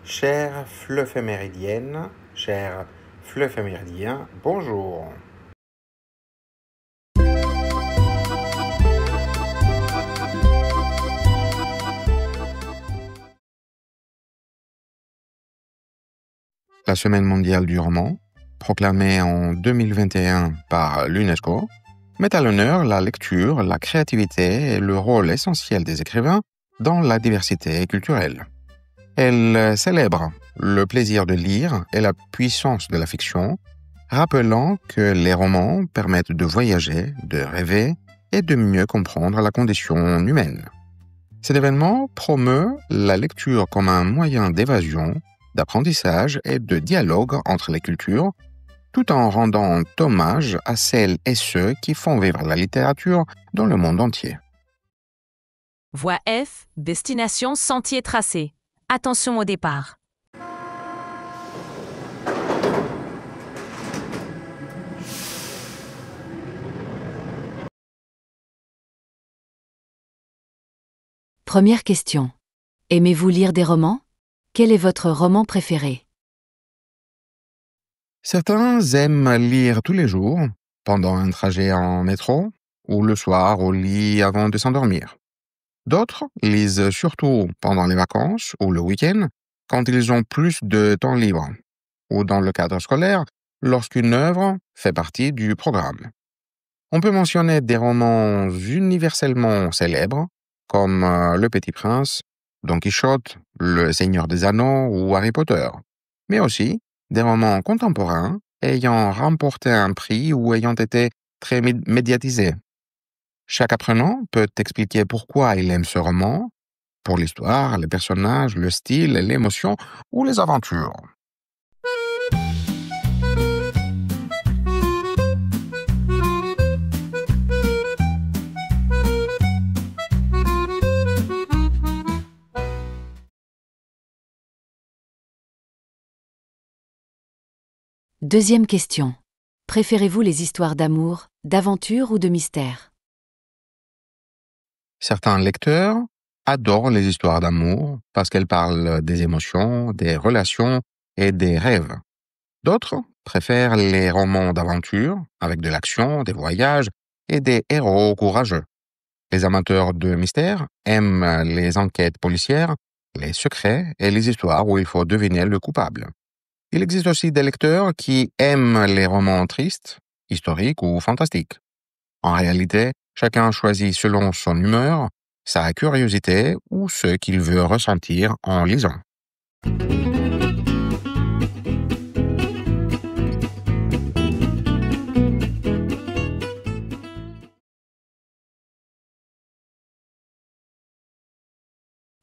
Chère fleuve méridienne, cher fleuve méridien, bonjour. La Semaine mondiale du roman, proclamée en 2021 par l'UNESCO, met à l'honneur la lecture, la créativité et le rôle essentiel des écrivains dans la diversité culturelle. Elle célèbre le plaisir de lire et la puissance de la fiction, rappelant que les romans permettent de voyager, de rêver et de mieux comprendre la condition humaine. Cet événement promeut la lecture comme un moyen d'évasion, d'apprentissage et de dialogue entre les cultures, tout en rendant hommage à celles et ceux qui font vivre la littérature dans le monde entier. Voie F, destination sentier tracé. Attention au départ. Première question. Aimez-vous lire des romans? Quel est votre roman préféré? Certains aiment lire tous les jours, pendant un trajet en métro, ou le soir au lit avant de s'endormir. D'autres lisent surtout pendant les vacances ou le week-end, quand ils ont plus de temps libre, ou dans le cadre scolaire, lorsqu'une œuvre fait partie du programme. On peut mentionner des romans universellement célèbres, comme Le Petit Prince, Don Quichotte, Le Seigneur des Anneaux ou Harry Potter, mais aussi des romans contemporains ayant remporté un prix ou ayant été très médiatisés. Chaque apprenant peut expliquer pourquoi il aime ce roman, pour l'histoire, les personnages, le style, l'émotion ou les aventures. Deuxième question. Préférez-vous les histoires d'amour, d'aventure ou de mystère? Certains lecteurs adorent les histoires d'amour parce qu'elles parlent des émotions, des relations et des rêves. D'autres préfèrent les romans d'aventure avec de l'action, des voyages et des héros courageux. Les amateurs de mystère aiment les enquêtes policières, les secrets et les histoires où il faut deviner le coupable. Il existe aussi des lecteurs qui aiment les romans tristes, historiques ou fantastiques. En réalité, chacun choisit selon son humeur, sa curiosité ou ce qu'il veut ressentir en lisant.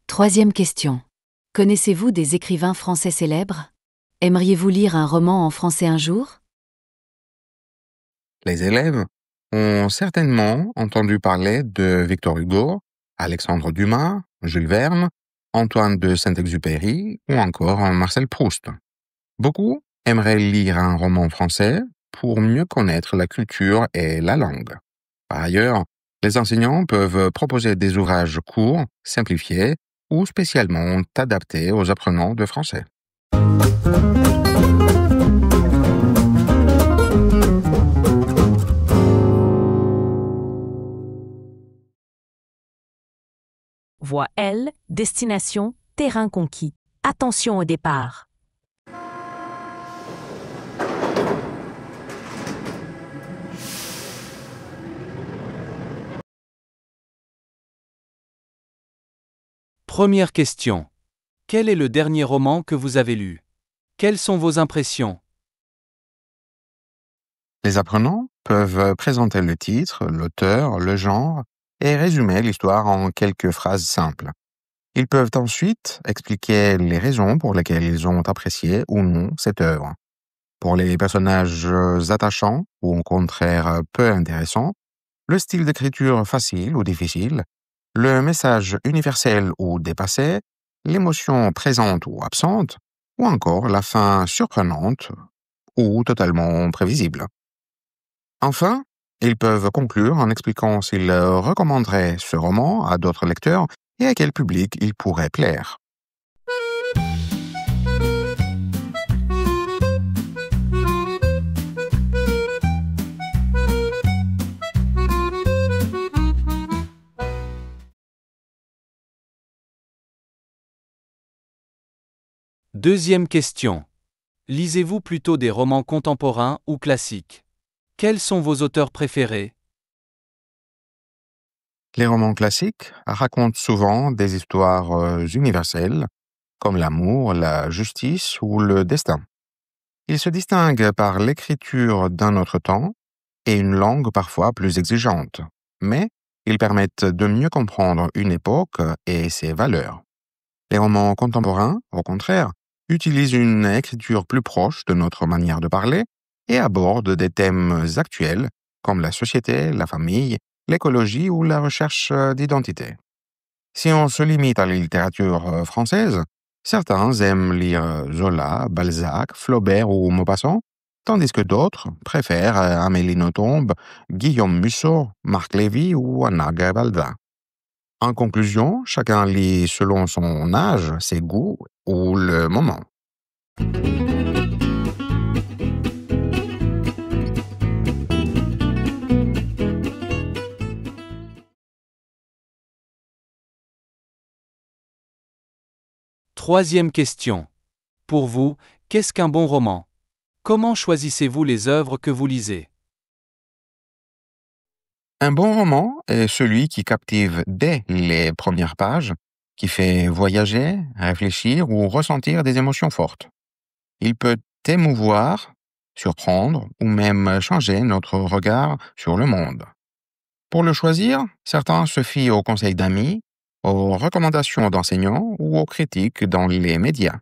Troisième question. Connaissez-vous des écrivains français célèbres? Aimeriez-vous lire un roman en français un jour? Les élèves ont certainement entendu parler de Victor Hugo, Alexandre Dumas, Jules Verne, Antoine de Saint-Exupéry ou encore Marcel Proust. Beaucoup aimeraient lire un roman français pour mieux connaître la culture et la langue. Par ailleurs, les enseignants peuvent proposer des ouvrages courts, simplifiés ou spécialement adaptés aux apprenants de français. Voie L, destination terrain conquis. Attention au départ. Première question. Quel est le dernier roman que vous avez lu? Quelles sont vos impressions? Les apprenants peuvent présenter le titre, l'auteur, le genre et résumer l'histoire en quelques phrases simples. Ils peuvent ensuite expliquer les raisons pour lesquelles ils ont apprécié ou non cette œuvre. Pour les personnages attachants ou au contraire peu intéressants, le style d'écriture facile ou difficile, le message universel ou dépassé, l'émotion présente ou absente, ou encore la fin surprenante ou totalement prévisible. Enfin, ils peuvent conclure en expliquant s'ils recommanderaient ce roman à d'autres lecteurs et à quel public il pourrait plaire. Deuxième question. Lisez-vous plutôt des romans contemporains ou classiques? Quels sont vos auteurs préférés? Les romans classiques racontent souvent des histoires universelles, comme l'amour, la justice ou le destin. Ils se distinguent par l'écriture d'un autre temps et une langue parfois plus exigeante, mais ils permettent de mieux comprendre une époque et ses valeurs. Les romans contemporains, au contraire, utilisent une écriture plus proche de notre manière de parler et abordent des thèmes actuels comme la société, la famille, l'écologie ou la recherche d'identité. Si on se limite à la littérature française, certains aiment lire Zola, Balzac, Flaubert ou Maupassant, tandis que d'autres préfèrent Amélie Nothomb, Guillaume Musso, Marc Lévy ou Anna Gabaldin. En conclusion, chacun lit selon son âge, ses goûts ou le moment. Troisième question. Pour vous, qu'est-ce qu'un bon roman? Comment choisissez-vous les œuvres que vous lisez? Un bon roman est celui qui captive dès les premières pages, qui fait voyager, réfléchir ou ressentir des émotions fortes. Il peut émouvoir, surprendre ou même changer notre regard sur le monde. Pour le choisir, certains se fient aux conseils d'amis, aux recommandations d'enseignants ou aux critiques dans les médias.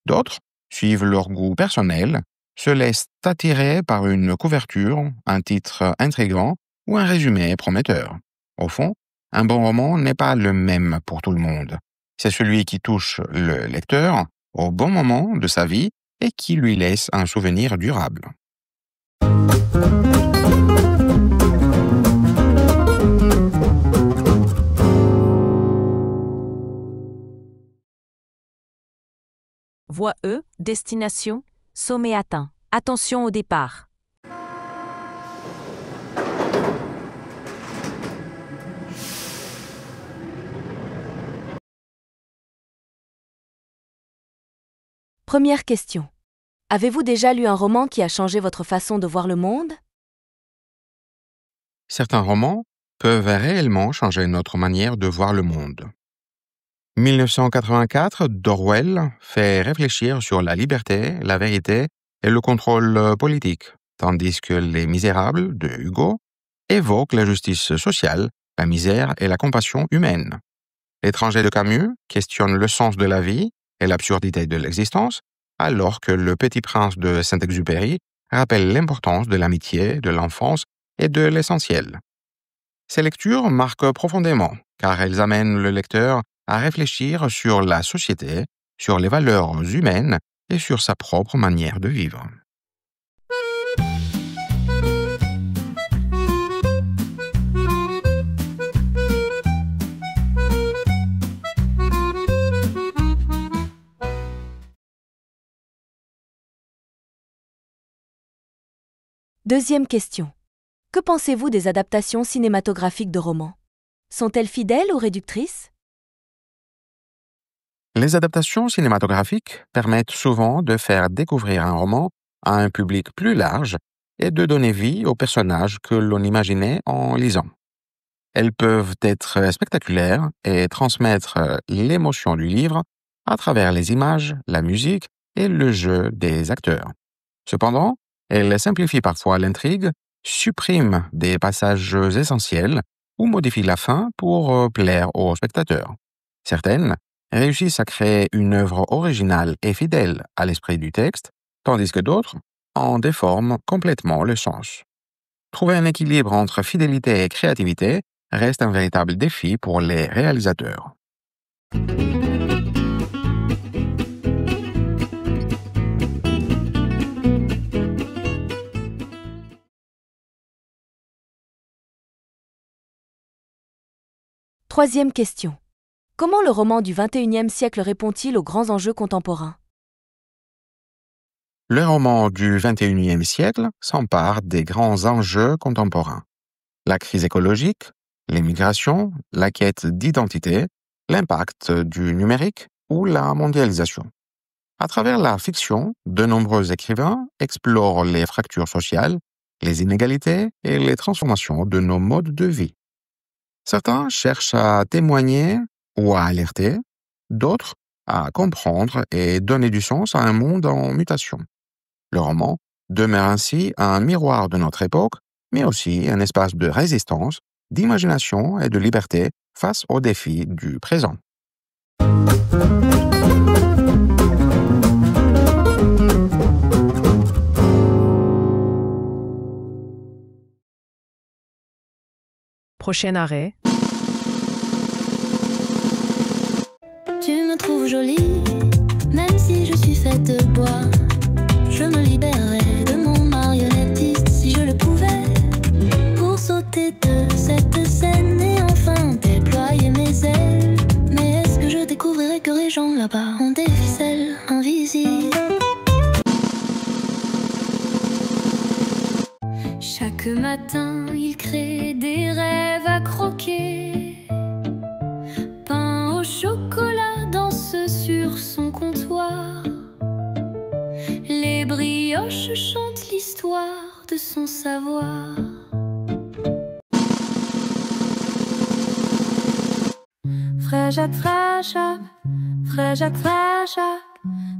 D'autres suivent leur goût personnel, se laissent attirer par une couverture, un titre intrigant ou un résumé prometteur. Au fond, un bon roman n'est pas le même pour tout le monde. C'est celui qui touche le lecteur au bon moment de sa vie et qui lui laisse un souvenir durable. Voie E, destination, sommet atteint. Attention au départ. Première question. Avez-vous déjà lu un roman qui a changé votre façon de voir le monde? Certains romans peuvent réellement changer notre manière de voir le monde. 1984 d'Orwell fait réfléchir sur la liberté, la vérité et le contrôle politique, tandis que Les Misérables de Hugo évoquent la justice sociale, la misère et la compassion humaine. L'étranger de Camus questionne le sens de la vie et l'absurdité de l'existence, alors que Le Petit Prince de Saint-Exupéry rappelle l'importance de l'amitié, de l'enfance et de l'essentiel. Ces lectures marquent profondément, car elles amènent le lecteur à réfléchir sur la société, sur les valeurs humaines et sur sa propre manière de vivre. Deuxième question. Que pensez-vous des adaptations cinématographiques de romans? Sont-elles fidèles ou réductrices? Les adaptations cinématographiques permettent souvent de faire découvrir un roman à un public plus large et de donner vie aux personnages que l'on imaginait en lisant. Elles peuvent être spectaculaires et transmettre l'émotion du livre à travers les images, la musique et le jeu des acteurs. Cependant, elles simplifient parfois l'intrigue, suppriment des passages essentiels ou modifient la fin pour plaire aux spectateurs. Certaines réussissent à créer une œuvre originale et fidèle à l'esprit du texte, tandis que d'autres en déforment complètement le sens. Trouver un équilibre entre fidélité et créativité reste un véritable défi pour les réalisateurs. Troisième question. Comment le roman du XXIe siècle répond-il aux grands enjeux contemporains? Le roman du XXIe siècle s'empare des grands enjeux contemporains. La crise écologique, l'immigration, la quête d'identité, l'impact du numérique ou la mondialisation. À travers la fiction, de nombreux écrivains explorent les fractures sociales, les inégalités et les transformations de nos modes de vie. Certains cherchent à témoigner ou à alerter, d'autres à comprendre et donner du sens à un monde en mutation. Le roman demeure ainsi un miroir de notre époque, mais aussi un espace de résistance, d'imagination et de liberté face aux défis du présent. Prochain arrêt. Tu me trouves jolie, même si je suis faite de bois. Je me libérerais de mon marionnettiste si je le pouvais, pour sauter de cette scène et enfin déployer mes ailes. Mais est-ce que je découvrirais que les gens là-bas ont des ficelles invisibles? Chaque matin, il crée des rêves à croquer. Pain au chocolat danse sur son comptoir. Les brioches chantent l'histoire de son savoir. Frère Jacques,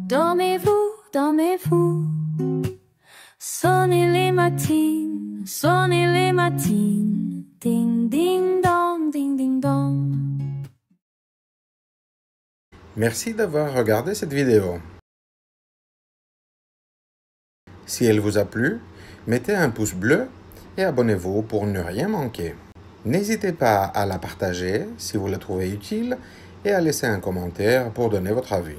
dormez-vous, dormez-vous. Sonnez les matines, ding ding dong, ding ding dong. Merci d'avoir regardé cette vidéo. Si elle vous a plu, mettez un pouce bleu et abonnez-vous pour ne rien manquer. N'hésitez pas à la partager si vous la trouvez utile et à laisser un commentaire pour donner votre avis.